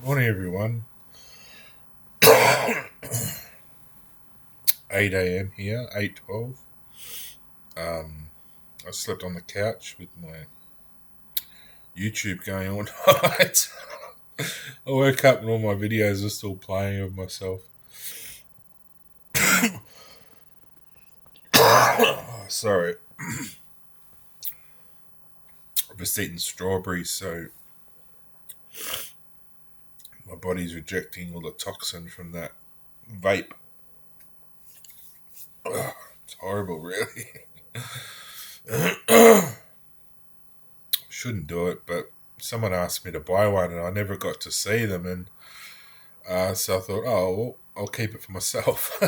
Morning, everyone. 8 a.m. here, 8:12. I slept on the couch with my YouTube going all night. I woke up and all my videos are still playing of myself. Sorry. I've just eaten strawberries, so my body's rejecting all the toxin from that vape. It's horrible, really. Shouldn't do it, but someone asked me to buy one and I never got to see them, and so I thought, well, I'll keep it for myself.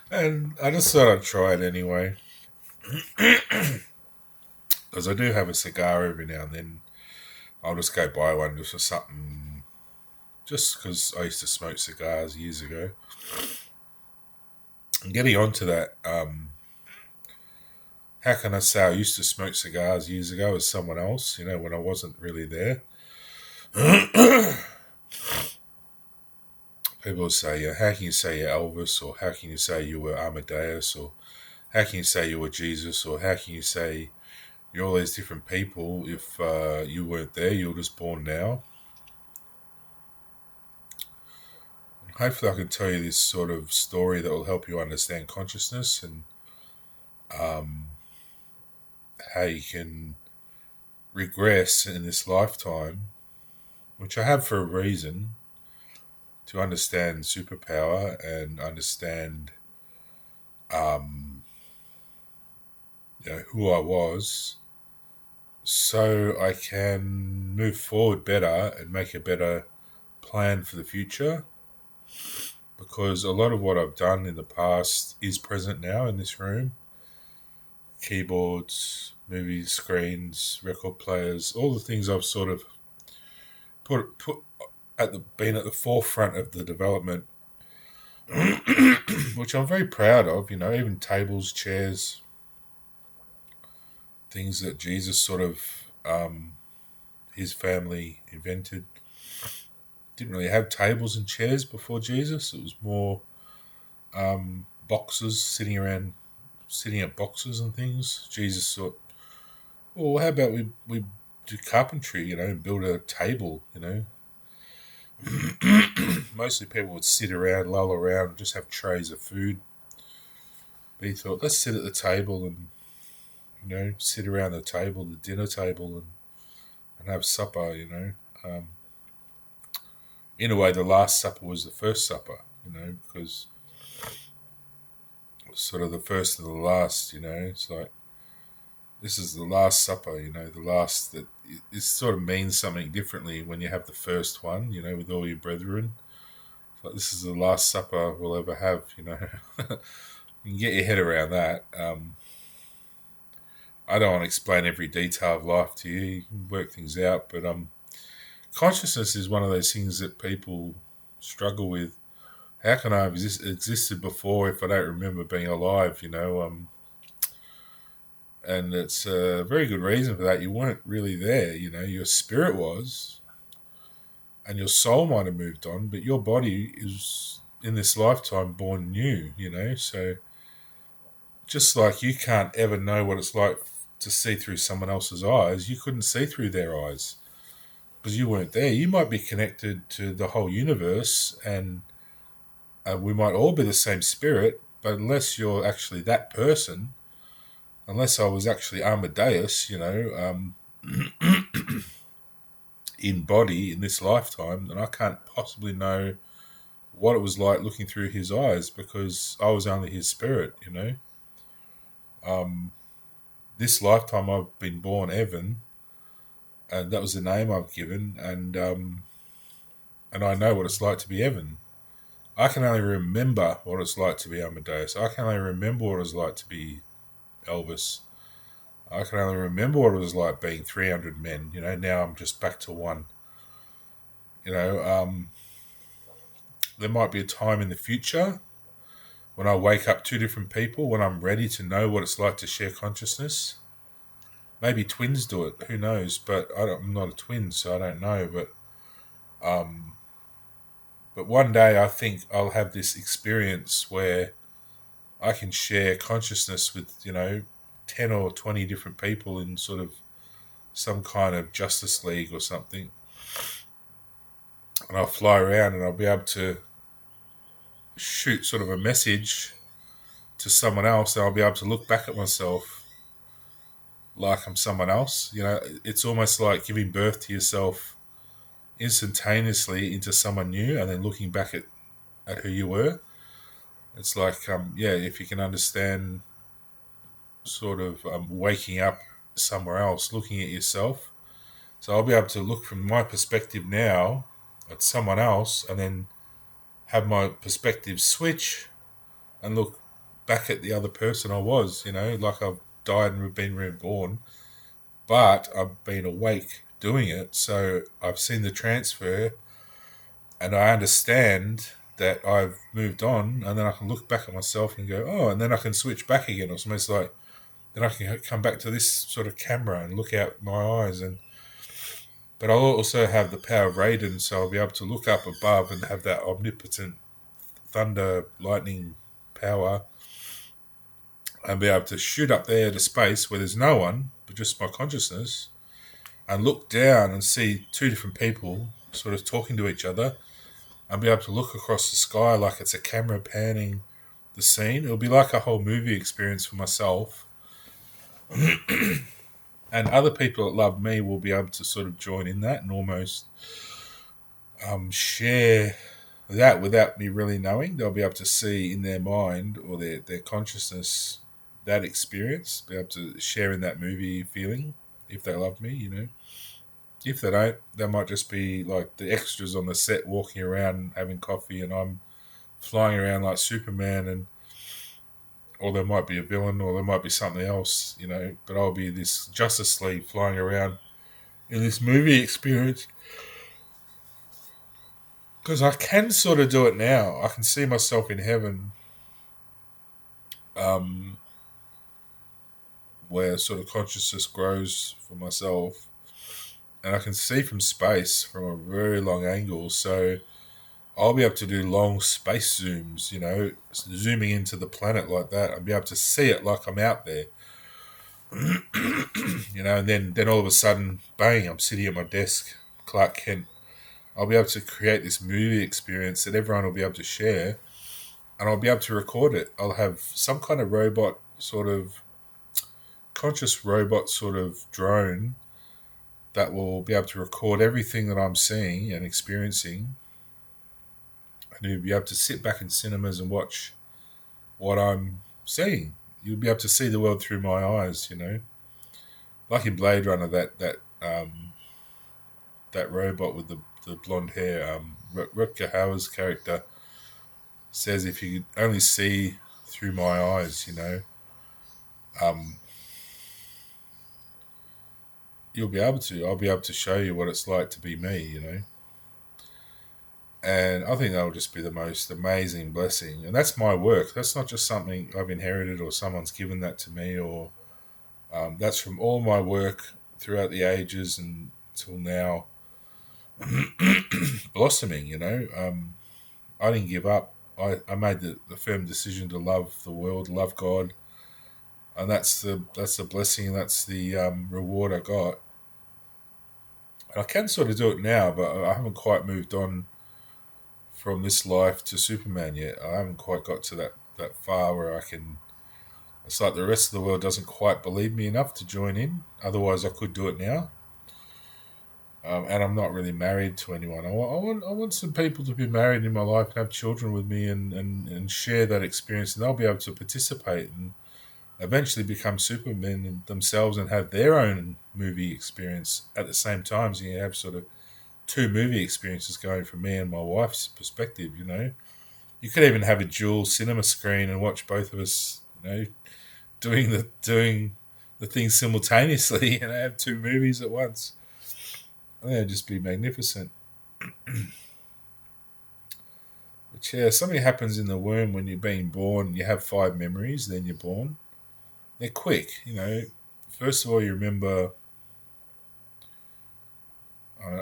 And I just thought I'd try it anyway. Because I do have a cigar every now and then. I'll just go buy one just for something. Just because I used to smoke cigars years ago. And getting onto that, how can I say I used to smoke cigars years ago as someone else, when I wasn't really there? People say, how can you say you're Elvis, or how can you say you were Amadeus, or how can you say you were Jesus, or how can you say you're all these different people if you weren't there, you were just born now? Hopefully I can tell you this sort of story that will help you understand consciousness and how you can regress in this lifetime, which I have for a reason, to understand superpower and understand who I was, so I can move forward better and make a better plan for the future. Because a lot of what I've done in the past is present now in this room. Keyboards, movie screens, record players, all the things I've sort of been at the forefront of the development, which I'm very proud of, even tables, chairs, things that Jesus sort of, his family invented. Didn't really have tables and chairs before Jesus. It was more boxes, sitting at boxes and things. Jesus thought, well, how about we do carpentry, and build a table, Mostly people would sit around, loll around, just have trays of food. But he thought, let's sit at the table and, sit around the table, the dinner table, and have supper, In a way, the Last Supper was the first supper, because it was sort of the first and the last, It's like, this is the Last Supper, the last that it sort of means something differently when you have the first one, with all your brethren. It's like, this is the Last Supper we'll ever have, You can get your head around that. I don't want to explain every detail of life to you. You can work things out, but consciousness is one of those things that people struggle with. How can I have existed before if I don't remember being alive, And it's a very good reason for that. You weren't really there, Your spirit was, and your soul might have moved on, but your body is, in this lifetime, born new, So just like you can't ever know what it's like to see through someone else's eyes, you couldn't see through their eyes because you weren't there. You might be connected to the whole universe, and we might all be the same spirit, but unless you're actually that person, unless I was actually Amadeus, in body in this lifetime, then I can't possibly know what it was like looking through his eyes because I was only his spirit, This lifetime I've been born Evan, and that was the name I've given, and I know what it's like to be Evan. I can only remember what it's like to be Amadeus. I can only remember what it was like to be Elvis. I can only remember what it was like being 300 men. Now I'm just back to one. There might be a time in the future when I wake up two different people, when I'm ready to know what it's like to share consciousness. Maybe twins do it, who knows? But I'm not a twin, so I don't know. But Um, but one day I think I'll have this experience where I can share consciousness with, 10 or 20 different people in sort of some kind of Justice League or something. And I'll fly around and I'll be able to shoot sort of a message to someone else. And I'll be able to look back at myself like I'm someone else. It's almost like giving birth to yourself instantaneously into someone new and then looking back at who you were. It's like, if you can understand sort of waking up somewhere else, looking at yourself. So I'll be able to look from my perspective now at someone else and then have my perspective switch and look back at the other person I was, like I've died and been reborn, but I've been awake doing it. So I've seen the transfer and I understand that I've moved on, and then I can look back at myself and go, oh, and then I can switch back again. It's almost like then I can come back to this sort of camera and look out my eyes. But I'll also have the power of Raiden, so I'll be able to look up above and have that omnipotent thunder, lightning power and be able to shoot up there to space where there's no one, but just my consciousness, and look down and see two different people sort of talking to each other and be able to look across the sky like it's a camera panning the scene. It'll be like a whole movie experience for myself. And other people that love me will be able to sort of join in that and almost share that without me really knowing. They'll be able to see in their mind or their consciousness that experience, be able to share in that movie feeling if they love me. If they don't, they might just be like the extras on the set walking around having coffee and I'm flying around like Superman, or there might be a villain or there might be something else, but I'll be this Justice League flying around in this movie experience. Because I can sort of do it now. I can see myself in heaven, where sort of consciousness grows for myself. And I can see from space from a very long angle. So I'll be able to do long space zooms, zooming into the planet like that. I'll be able to see it like I'm out there. And then all of a sudden, bang, I'm sitting at my desk, Clark Kent. I'll be able to create this movie experience that everyone will be able to share, and I'll be able to record it. I'll have some kind of robot, sort of conscious robot sort of drone that will be able to record everything that I'm seeing and experiencing, and you'll be able to sit back in cinemas and watch what I'm seeing. You'll be able to see the world through my eyes, like in Blade Runner, that robot with the blonde hair, Rutger Hauer's character says, if you could only see through my eyes, you'll be able to. I'll be able to show you what it's like to be me, And I think that'll just be the most amazing blessing. And that's my work. That's not just something I've inherited or someone's given that to me, or that's from all my work throughout the ages and till now. Blossoming, I didn't give up. I made the firm decision to love the world, love God, and that's the blessing. That's the reward I got. And I can sort of do it now, but I haven't quite moved on from this life to Superman yet. I haven't quite got to that far where I can. It's like the rest of the world doesn't quite believe me enough to join in. Otherwise, I could do it now. And I'm not really married to anyone. I want some people to be married in my life and have children with me and share that experience, and they'll be able to participate and eventually become supermen themselves and have their own movie experience at the same time. So you have sort of two movie experiences going from me and my wife's perspective. You could even have a dual cinema screen and watch both of us, doing the thing simultaneously, and have two movies at once. I think it'd just be magnificent. But yeah, something happens in the womb when you're being born. You have 5 memories, then you're born. They're quick, First of all, you remember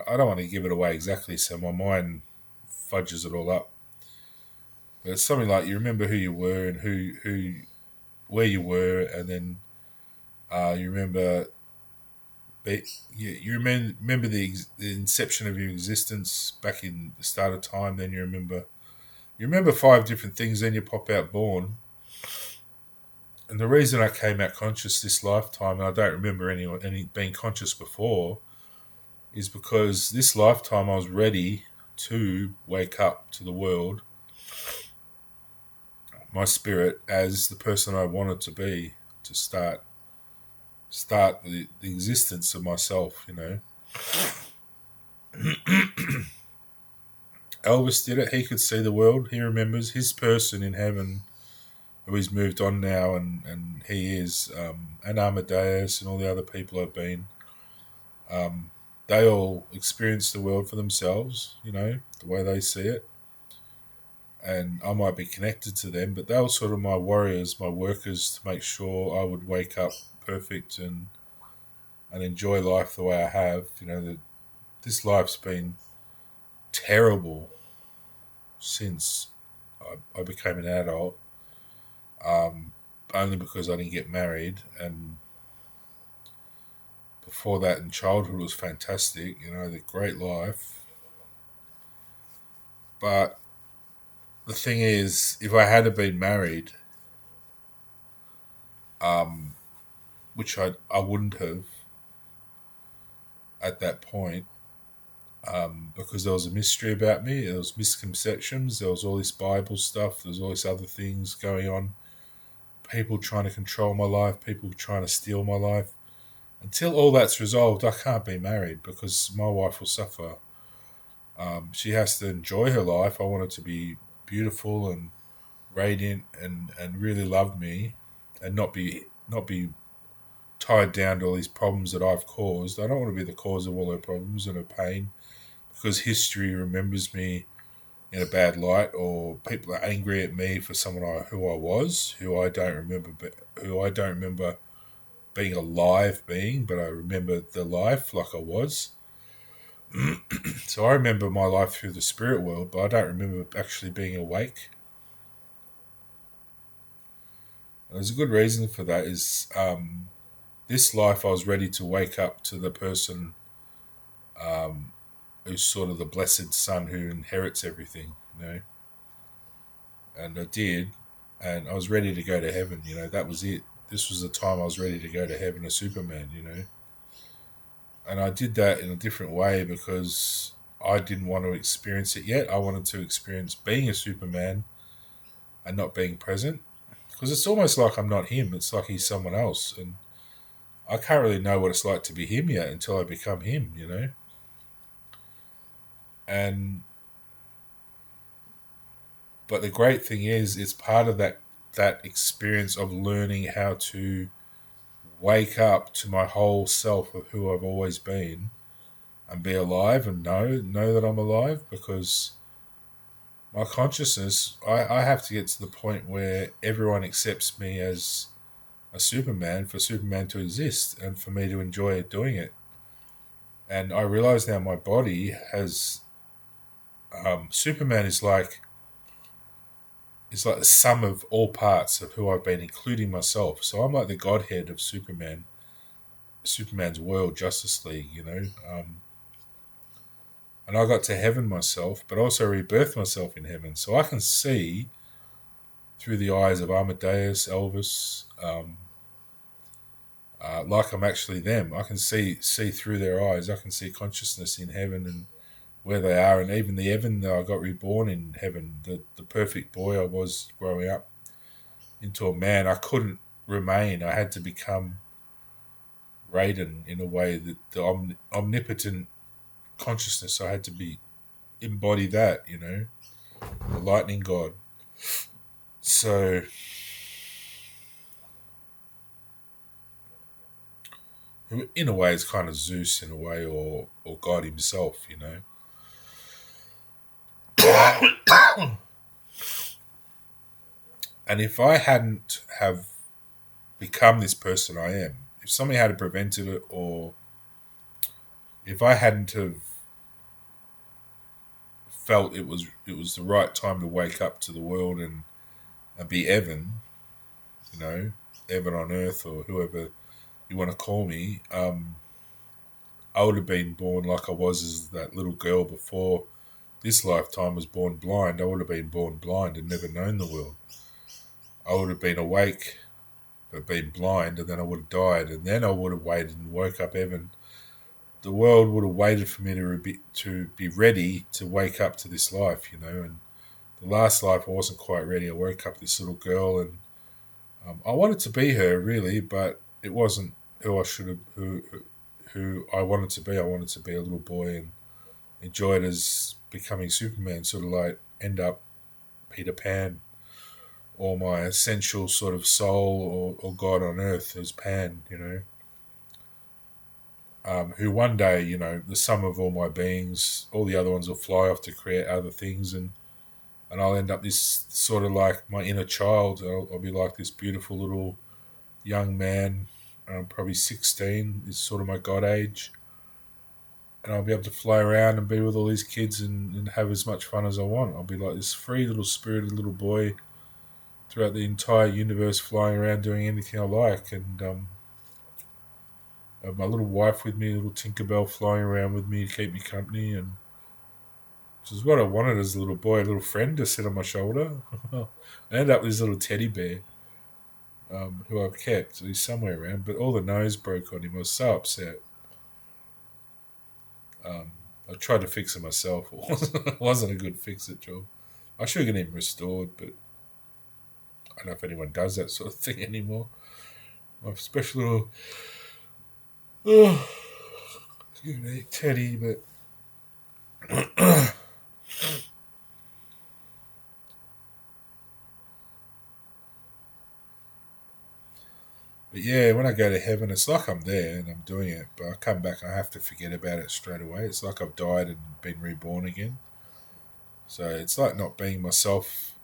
I don't want to give it away exactly, so my mind fudges it all up. But it's something like you remember who you were and where you were, and then you remember remember the inception of your existence back in the start of time. Then you remember 5 different things. Then you pop out born. And the reason I came out conscious this lifetime, and I don't remember any being conscious before, is because this lifetime I was ready to wake up to the world, my spirit, as the person I wanted to be, to start the existence of myself, Elvis did it. He could see the world. He remembers his person in heaven, who he's moved on now, and he is, and Amadeus and all the other people I've been. They all experience the world for themselves, the way they see it. And I might be connected to them, but they were sort of my warriors, my workers, to make sure I would wake up perfect and enjoy life the way I have. This life's been terrible since I became an adult, only because I didn't get married, and before that in childhood was fantastic, the great life. But the thing is, if I had been married, which I wouldn't have at that point, because there was a mystery about me, there was misconceptions, there was all this Bible stuff, there was all these other things going on, people trying to control my life, people trying to steal my life. Until all that's resolved, I can't be married because my wife will suffer. She has to enjoy her life. I want her to be beautiful and radiant and really love me, and not be tied down to all these problems that I've caused. I don't want to be the cause of all her problems and her pain, because history remembers me in a bad light, or people are angry at me for someone who I was, who I don't remember being a live being, but I remember the life like I was. So I remember my life through the spirit world, but I don't remember actually being awake. And there's a good reason for that. Is this life I was ready to wake up to the person who's sort of the blessed son who inherits everything, And I did, and I was ready to go to heaven, that was it. This was the time I was ready to go to heaven, a Superman, And I did that in a different way because I didn't want to experience it yet. I wanted to experience being a Superman and not being present, because it's almost like I'm not him. It's like he's someone else, and I can't really know what it's like to be him yet until I become him, But the great thing is, it's part of that experience of learning how to wake up to my whole self of who I've always been, and be alive and know that I'm alive, because my consciousness, I have to get to the point where everyone accepts me as a Superman, for Superman to exist and for me to enjoy doing it. And I realize now my body has Superman is like the sum of all parts of who I've been, including myself. So I'm like the godhead of Superman's world, Justice League, and I got to heaven myself, but also rebirthed myself in heaven. So I can see through the eyes of Amadeus, Elvis, like I'm actually them. I can see through their eyes. I can see consciousness in heaven and where they are, and even the Evan that I got reborn in heaven, the perfect boy I was growing up into a man. I couldn't remain. I had to become Raiden in a way, that the omnipotent consciousness, I had to embody that, the lightning god. So in a way it's kind of Zeus in a way, or God himself, And if I hadn't have become this person I am, if something had prevented it, or if I hadn't have felt it was the right time to wake up to the world and be Evan, Evan on Earth or whoever you want to call me. I would have been born like I was as that little girl before this lifetime was born blind. I would have been born blind and never known the world. I would have been awake but been blind, and then I would have died, and then I would have waited and woke up Evan. The world would have waited for me to be ready to wake up to this life, and the last life I wasn't quite ready. I woke up this little girl, and I wanted to be her really, but it wasn't who I should have, who I wanted to be. I wanted to be a little boy and enjoy it as becoming Superman, sort of like end up Peter Pan, or my essential sort of soul or God on earth as Pan, who one day, the sum of all my beings, all the other ones will fly off to create other things, and I'll end up this sort of like my inner child. I'll be like this beautiful little young man, probably 16 is sort of my God age, and I'll be able to fly around and be with all these kids and have as much fun as I want. I'll be like this free little spirited little boy throughout the entire universe, flying around doing anything I like, and have my little wife with me, little Tinkerbell flying around with me to keep me company, and which is what I wanted as a little boy, a little friend to sit on my shoulder. I ended up with this little teddy bear who I've kept. He's somewhere around, but all the nose broke on him. I was so upset. I tried to fix it myself. It wasn't a good fix-it job. I should get him restored, but I don't know if anyone does that sort of thing anymore. My special little teddy, but but yeah, when I go to heaven, it's like I'm there and I'm doing it, but I come back and I have to forget about it straight away. It's like I've died and been reborn again. So it's like not being myself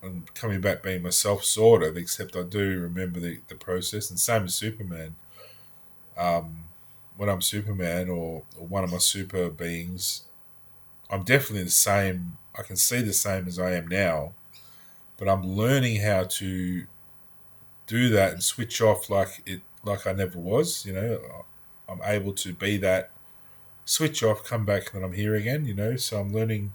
and coming back being myself, sort of, except I do remember the process. And same as Superman. When I'm Superman or one of my super beings, I'm definitely the same. I can see the same as I am now, but I'm learning how to do that and switch off like I never was. I'm able to be that, switch off, come back, and then I'm here again. So I'm learning.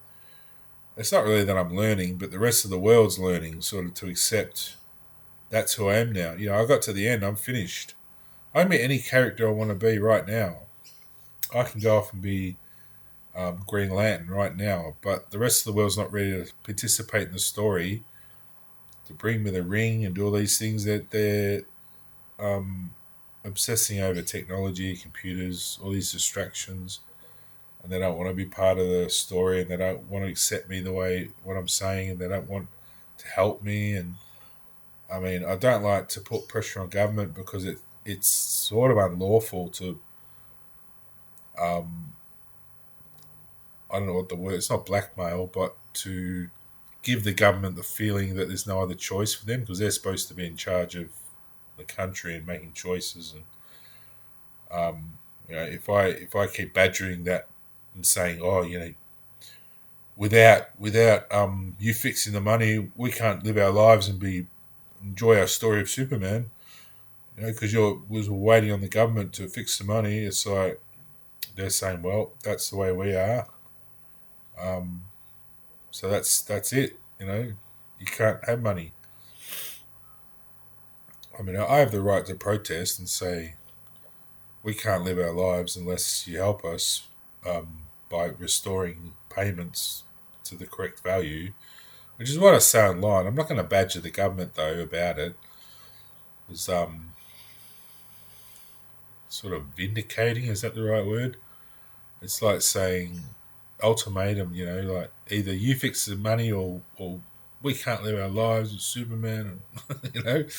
It's not really that I'm learning, but the rest of the world's learning sort of to accept that's who I am now. I got to the end. I'm finished. I'm any character I want to be right now. I can go off and be Green Lantern right now, but the rest of the world's not ready to participate in the story, to bring me the ring and do all these things that they're obsessing over technology, computers, all these distractions, and they don't want to be part of the story, and they don't want to accept me the way what I'm saying, and they don't want to help me. And I mean, I don't like to put pressure on government because it's sort of unlawful to I don't know what the word, it's not blackmail, but to give the government the feeling that there's no other choice for them, because they're supposed to be in charge of the country and making choices. And if I keep badgering that and saying, without you fixing the money, we can't live our lives and enjoy our story of Superman, because we're waiting on the government to fix the money. It's like they're saying, well, that's the way we are. So that's it. You can't have money. I mean, I have the right to protest and say we can't live our lives unless you help us by restoring payments to the correct value, which is what I say online. I'm not going to badger the government though about it. It's sort of vindicating. Is that the right word? It's like saying ultimatum. Like either you fix the money or we can't live our lives with Superman. And,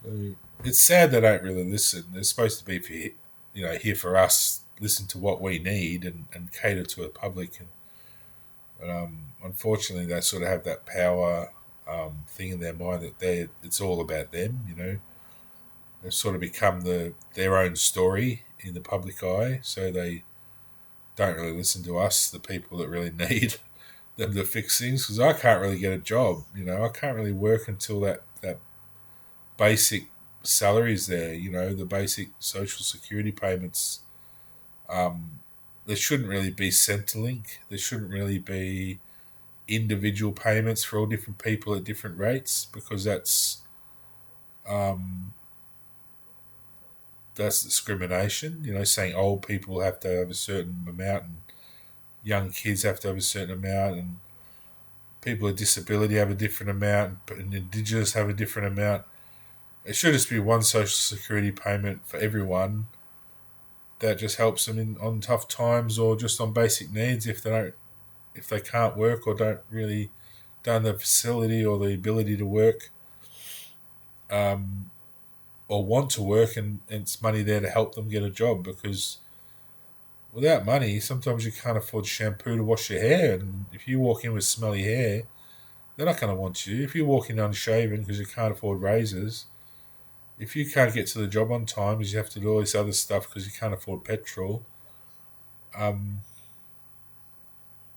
so it's sad they don't really listen. They're supposed to be here for us. Listen to what we need and cater to the public. But unfortunately, they sort of have that power thing in their mind that it's all about them. They've sort of become their own story in the public eye. So they don't really listen to us, the people that really need them to fix things, because I can't really get a job. I can't really work until that basic salary's there. The basic social security payments. There shouldn't really be Centrelink. There shouldn't really be individual payments for all different people at different rates, because um, that's discrimination. Saying old people have to have a certain amount and young kids have to have a certain amount, and people with disability have a different amount, and Indigenous have a different amount. It should just be one social security payment for everyone that just helps them on tough times, or just on basic needs if they can't work, or don't have the facility or the ability to work, or want to work, and it's money there to help them get a job, because without money, sometimes you can't afford shampoo to wash your hair, and if you walk in with smelly hair, they're not going to want you. If you walk in unshaven because you can't afford razors, if you can't get to the job on time because you have to do all this other stuff because you can't afford petrol, um,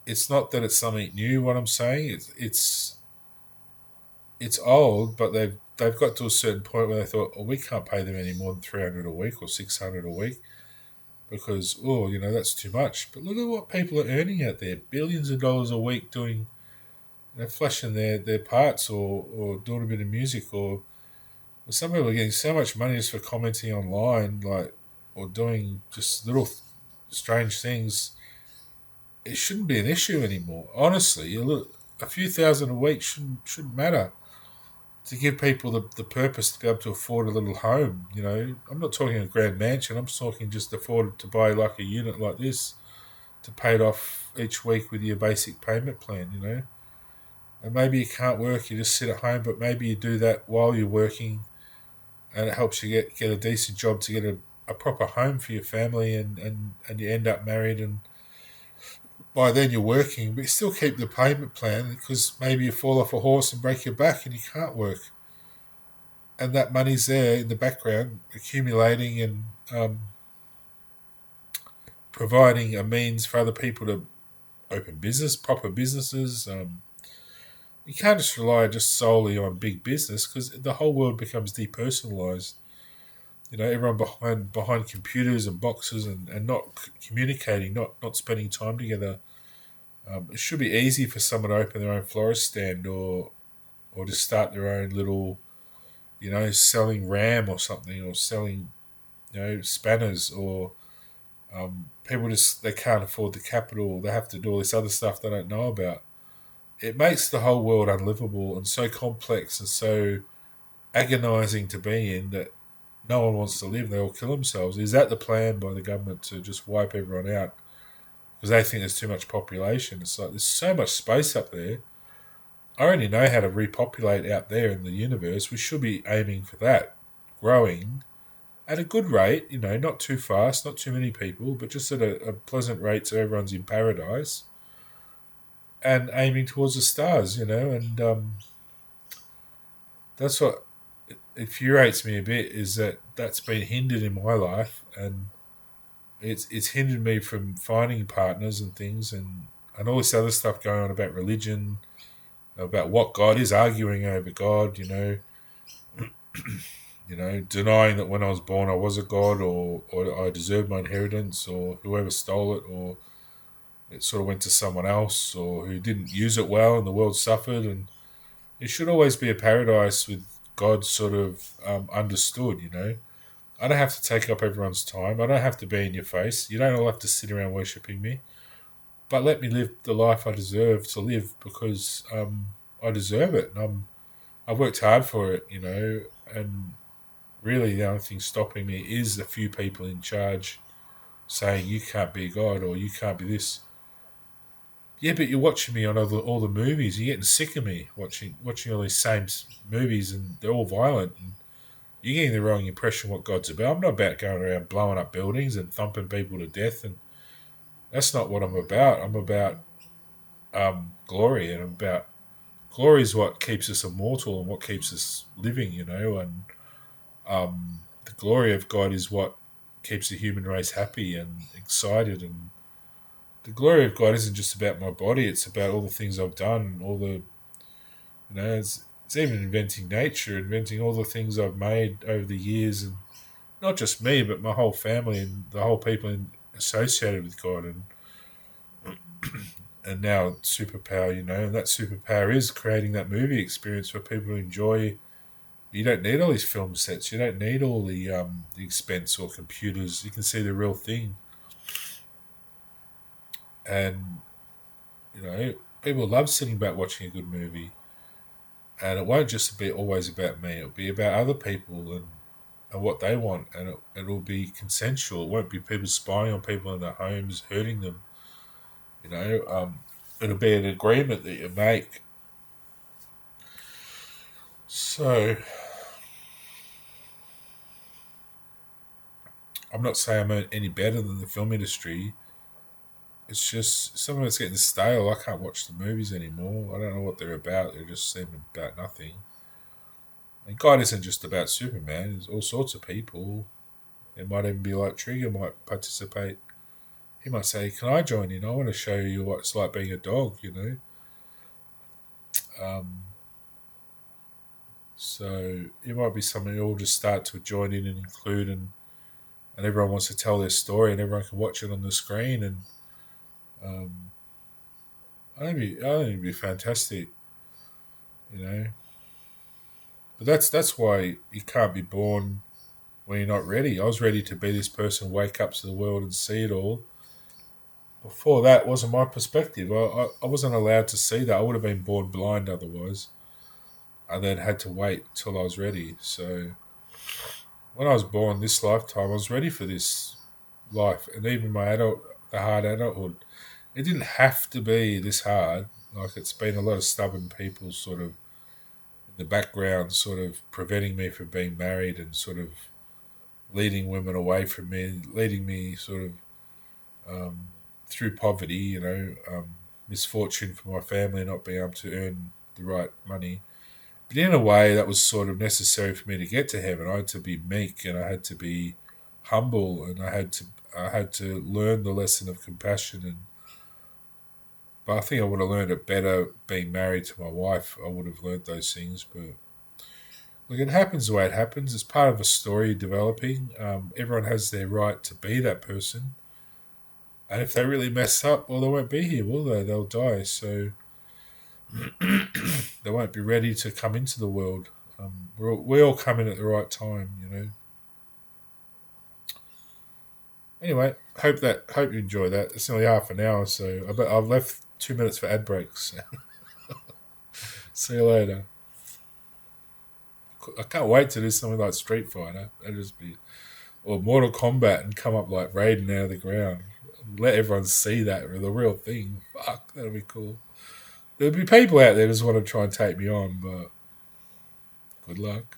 it's not that it's something new. What I'm saying, it's old, but they've got to a certain point where they thought, oh, we can't pay them any more than $300 a week or $600 a week, because that's too much. But look at what people are earning out there: billions of dollars a week doing, flashing their parts, or doing a bit of music, or some people are getting so much money just for commenting online, or doing just little strange things. It shouldn't be an issue anymore. Honestly, a few thousand a week shouldn't matter to give people the purpose to be able to afford a little home. I'm not talking a grand mansion. I'm talking just afford to buy like a unit like this, to pay it off each week with your basic payment plan. And maybe you can't work, you just sit at home, but maybe you do that while you're working, and it helps you get a decent job to get a proper home for your family, and you end up married, and by then you're working, but you still keep the payment plan, because maybe you fall off a horse and break your back and you can't work. And that money's there in the background, accumulating, and providing a means for other people to open proper businesses. You can't just rely just solely on big business, because the whole world becomes depersonalized. Everyone behind computers and boxes, and not communicating, not spending time together. It should be easy for someone to open their own florist stand, or to start their own little, selling RAM or something, or selling, spanners, or people they can't afford the capital. They have to do all this other stuff they don't know about. It makes the whole world unlivable and so complex and so agonizing to be in, that no one wants to live. They all kill themselves. Is that the plan by the government, to just wipe everyone out because they think there's too much population? It's like there's so much space up there. I already know how to repopulate out there in the universe. We should be aiming for that, growing at a good rate, not too fast, not too many people, but just at a pleasant rate so everyone's in paradise, and aiming towards the stars, and that's what infuriates me a bit, is that's been hindered in my life, and it's hindered me from finding partners and things, and all this other stuff going on about religion, about what God is, arguing over God, denying that when I was born I was a god, or I deserved my inheritance, or whoever stole it, or it sort of went to someone else, or who didn't use it well and the world suffered. And it should always be a paradise with God sort of understood. I don't have to take up everyone's time. I don't have to be in your face. You don't all have to sit around worshipping me, but let me live the life I deserve to live, because I deserve it, and I've worked hard for it, and really the only thing stopping me is a few people in charge saying you can't be God, or you can't be this. Yeah, but you're watching me on all the movies. You're getting sick of me watching all these same movies, and they're all violent. And you're getting the wrong impression what God's about. I'm not about going around blowing up buildings and thumping people to death, and that's not what I'm about. I'm about glory, and glory is what keeps us immortal and what keeps us living, and the glory of God is what keeps the human race happy and excited, and the glory of God isn't just about my body; it's about all the things I've done, all the it's even inventing nature, inventing all the things I've made over the years, and not just me, but my whole family and the whole people associated with God, and now superpower, and that superpower is creating that movie experience where people enjoy. You don't need all these film sets. You don't need all the expense or computers. You can see the real thing, and people love sitting back watching a good movie. And it won't just be always about me. It'll be about other people and what they want, and it'll be consensual. It won't be people spying on people in their homes, hurting them. It'll be an agreement that you make. So I'm not saying I'm any better than the film industry. It's just some of it's getting stale. I can't watch the movies anymore. I don't know what they're about. They just seem about nothing. And God isn't just about Superman. There's all sorts of people. It might even be like Trigger might participate. He might say, "Can I join in? I want to show you what it's like being a dog." So it might be something you'll just start to join in and include, and everyone wants to tell their story, and everyone can watch it on the screen, and um, I think it'd be fantastic, you know. But that's why you can't be born when you're not ready. I was ready to be this person, wake up to the world and see it all. Before that wasn't my perspective. I wasn't allowed to see that. I would have been born blind otherwise. I then had to wait till I was ready. So when I was born this lifetime, I was ready for this life, and even the hard adulthood. It didn't have to be this hard. Like, it's been a lot of stubborn people sort of in the background, sort of preventing me from being married and sort of leading women away from me, leading me sort of through poverty, misfortune for my family not being able to earn the right money. But in a way, that was sort of necessary for me to get to heaven. I had to be meek, and I had to be humble, and I had to learn the lesson of compassion. But I think I would have learned it better being married to my wife. I would have learned those things. But look, it happens the way it happens. It's part of a story developing. Everyone has their right to be that person. And if they really mess up, well, they won't be here, will they? They'll die. So they won't be ready to come into the world. We all come in at the right time. Anyway, hope you enjoy that. It's only half an hour, so I've left 2 minutes for ad breaks. See you later. I can't wait to do something like Street Fighter. Or Mortal Kombat, and come up like Raiden out of the ground. Let everyone see that the real thing. Fuck, that'll be cool. There'll be people out there who just want to try and take me on, but good luck.